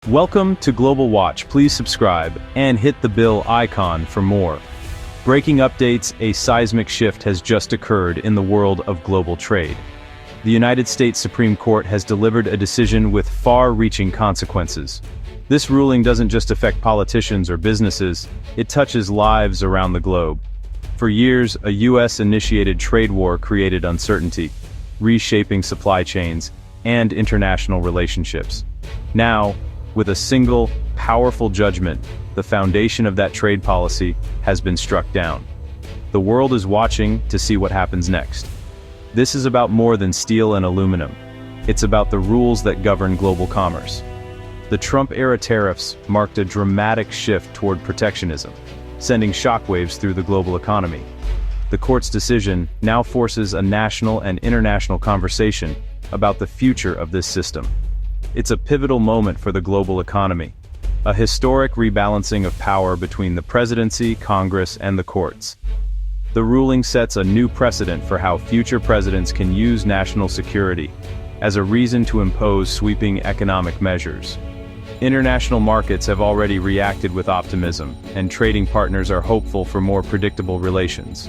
Welcome to Global Watch. Please subscribe and hit the bell icon for more. Breaking updates: a seismic shift has just occurred in the world of global trade. The United States Supreme Court has delivered a decision with far-reaching consequences. This ruling doesn't just affect politicians or businesses, it touches lives around the globe. For years, a US-initiated trade war created uncertainty, reshaping supply chains and international relationships. Now, with a single, powerful judgment, the foundation of that trade policy has been struck down. The world is watching to see what happens next. This is about more than steel and aluminum. It's about the rules that govern global commerce. The Trump-era tariffs marked a dramatic shift toward protectionism, sending shockwaves through the global economy. The court's decision now forces a national and international conversation about the future of this system. It's a pivotal moment for the global economy, a historic rebalancing of power between the presidency, Congress, and the courts. The ruling sets a new precedent for how future presidents can use national security as a reason to impose sweeping economic measures. International markets have already reacted with optimism, and trading partners are hopeful for more predictable relations.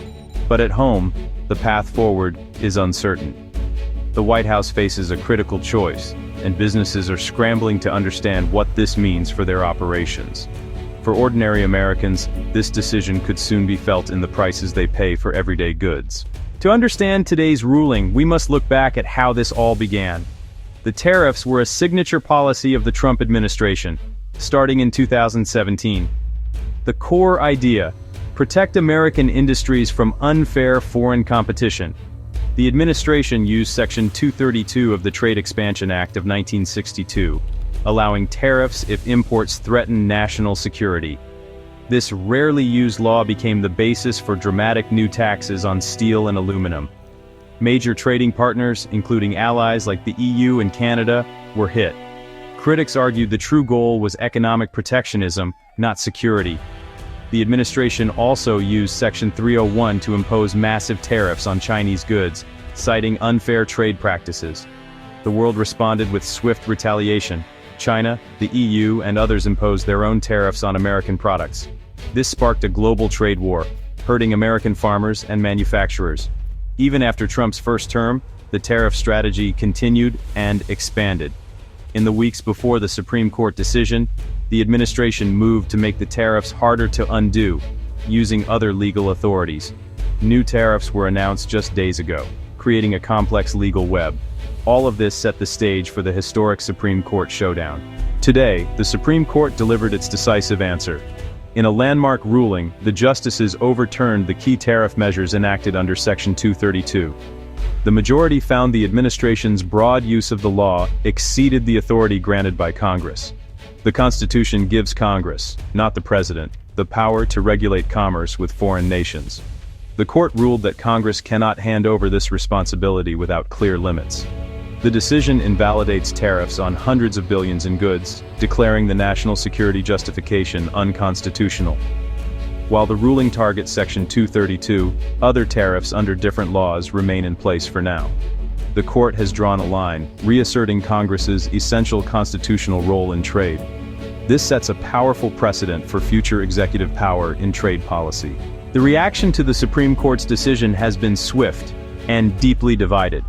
But at home, the path forward is uncertain. The White House faces a critical choice, and businesses are scrambling to understand what this means for their operations. For ordinary Americans, this decision could soon be felt in the prices they pay for everyday goods. To understand today's ruling, we must look back at how this all began. The tariffs were a signature policy of the Trump administration, starting in 2017. The core idea: protect American industries from unfair foreign competition. The administration used Section 232 of the Trade Expansion Act of 1962, allowing tariffs if imports threaten national security. This rarely used law became the basis for dramatic new taxes on steel and aluminum. Major trading partners, including allies like the EU and Canada, were hit. Critics argued the true goal was economic protectionism, not security. The administration also used Section 301 to impose massive tariffs on Chinese goods, citing unfair trade practices. The world responded with swift retaliation. China, the EU, and others imposed their own tariffs on American products. This sparked a global trade war, hurting American farmers and manufacturers. Even after Trump's first term, the tariff strategy continued and expanded. In the weeks before the Supreme Court decision, the administration moved to make the tariffs harder to undo, using other legal authorities. New tariffs were announced just days ago, creating a complex legal web. All of this set the stage for the historic Supreme Court showdown. Today, the Supreme Court delivered its decisive answer. In a landmark ruling, the justices overturned the key tariff measures enacted under Section 232. The majority found the administration's broad use of the law exceeded the authority granted by Congress. The Constitution gives Congress, not the President, the power to regulate commerce with foreign nations. The court ruled that Congress cannot hand over this responsibility without clear limits. The decision invalidates tariffs on hundreds of billions in goods, declaring the national security justification unconstitutional. While the ruling targets Section 232, other tariffs under different laws remain in place for now. The court has drawn a line, reasserting Congress's essential constitutional role in trade. This sets a powerful precedent for future executive power in trade policy. The reaction to the Supreme Court's decision has been swift and deeply divided.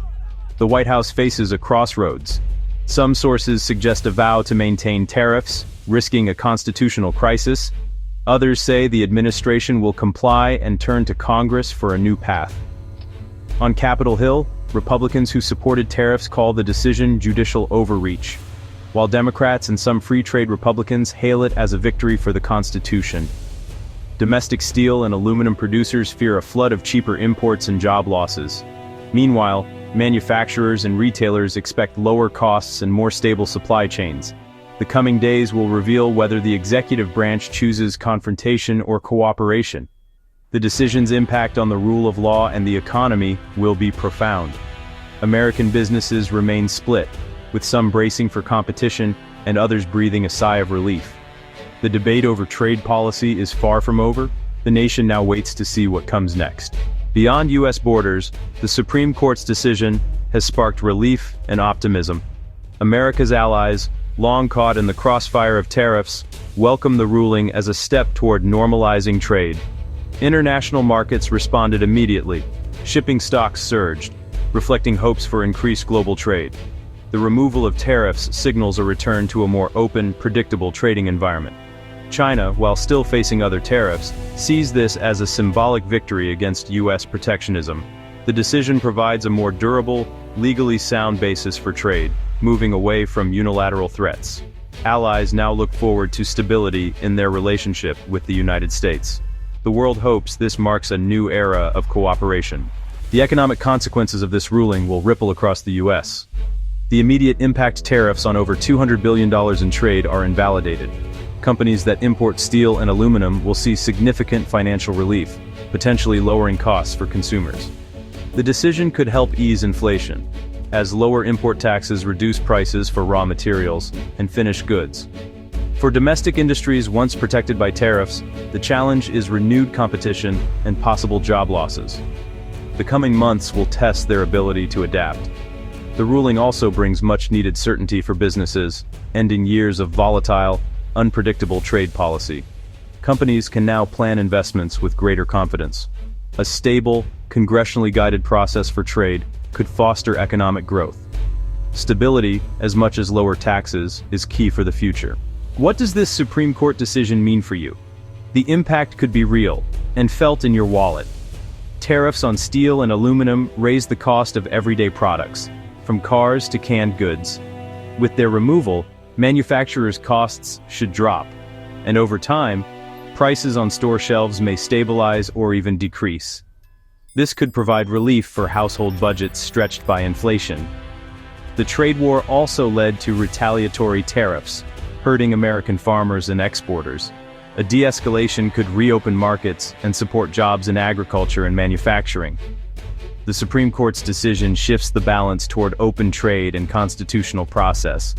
The White House faces a crossroads. Some sources suggest a vow to maintain tariffs, risking a constitutional crisis. Others say the administration will comply and turn to Congress for a new path. On Capitol Hill, Republicans who supported tariffs call the decision judicial overreach, while Democrats and some free trade Republicans hail it as a victory for the Constitution. Domestic steel and aluminum producers fear a flood of cheaper imports and job losses. Meanwhile, manufacturers and retailers expect lower costs and more stable supply chains. The coming days will reveal whether the executive branch chooses confrontation or cooperation. The decision's impact on the rule of law and the economy will be profound. American businesses remain split, with some bracing for competition and others breathing a sigh of relief. The debate over trade policy is far from over. The nation now waits to see what comes next. Beyond U.S. borders, the Supreme Court's decision has sparked relief and optimism. America's allies, long caught in the crossfire of tariffs, welcomed the ruling as a step toward normalizing trade. International markets responded immediately. Shipping stocks surged, reflecting hopes for increased global trade. The removal of tariffs signals a return to a more open, predictable trading environment. China, while still facing other tariffs, sees this as a symbolic victory against U.S. protectionism. The decision provides a more durable, legally sound basis for trade, moving away from unilateral threats. Allies now look forward to stability in their relationship with the United States. The world hopes this marks a new era of cooperation. The economic consequences of this ruling will ripple across the U.S. The immediate impact tariffs on over $200 billion in trade are invalidated. Companies that import steel and aluminum will see significant financial relief, potentially lowering costs for consumers. The decision could help ease inflation, as lower import taxes reduce prices for raw materials and finished goods. For domestic industries once protected by tariffs, the challenge is renewed competition and possible job losses. The coming months will test their ability to adapt. The ruling also brings much-needed certainty for businesses, ending years of volatile, unpredictable trade policy. Companies can now plan investments with greater confidence. A stable, congressionally guided process for trade could foster economic growth. Stability, as much as lower taxes, is key for the future. What does this Supreme Court decision mean for you? The impact could be real and felt in your wallet. Tariffs on steel and aluminum raise the cost of everyday products, from cars to canned goods. With their removal, manufacturers' costs should drop, and over time, prices on store shelves may stabilize or even decrease. This could provide relief for household budgets stretched by inflation. The trade war also led to retaliatory tariffs, hurting American farmers and exporters. A de-escalation could reopen markets and support jobs in agriculture and manufacturing. The Supreme Court's decision shifts the balance toward open trade and constitutional process.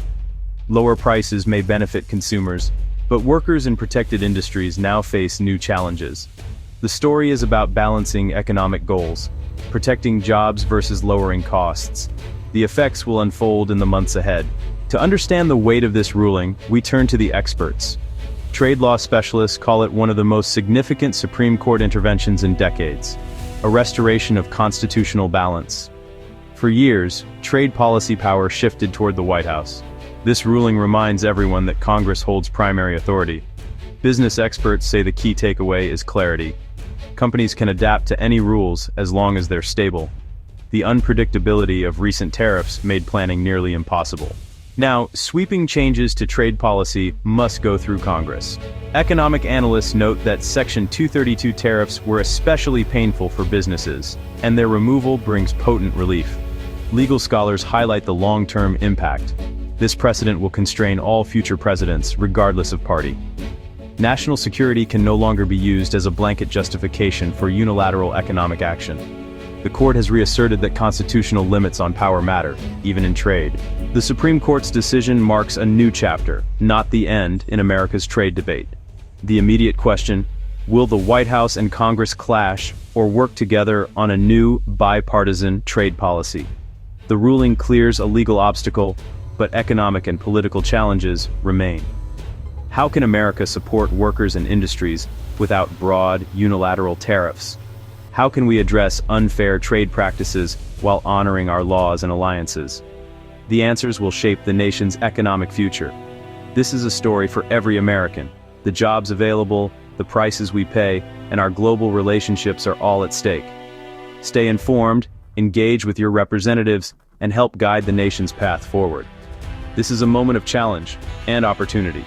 Lower prices may benefit consumers, but workers in protected industries now face new challenges. The story is about balancing economic goals, protecting jobs versus lowering costs. The effects will unfold in the months ahead. To understand the weight of this ruling, we turn to the experts. Trade law specialists call it one of the most significant Supreme Court interventions in decades, a restoration of constitutional balance. For years, trade policy power shifted toward the White House. This ruling reminds everyone that Congress holds primary authority. Business experts say the key takeaway is clarity. Companies can adapt to any rules as long as they're stable. The unpredictability of recent tariffs made planning nearly impossible. Now, sweeping changes to trade policy must go through Congress. Economic analysts note that Section 232 tariffs were especially painful for businesses, and their removal brings potent relief. Legal scholars highlight the long-term impact. This precedent will constrain all future presidents, regardless of party. National security can no longer be used as a blanket justification for unilateral economic action. The court has reasserted that constitutional limits on power matter, even in trade. The Supreme Court's decision marks a new chapter, not the end, in America's trade debate. The immediate question: will the White House and Congress clash or work together on a new, bipartisan trade policy? The ruling clears a legal obstacle, but economic and political challenges remain. How can America support workers and industries without broad, unilateral tariffs? How can we address unfair trade practices while honoring our laws and alliances? The answers will shape the nation's economic future. This is a story for every American. The jobs available, the prices we pay, and our global relationships are all at stake. Stay informed, engage with your representatives, and help guide the nation's path forward. This is a moment of challenge and opportunity.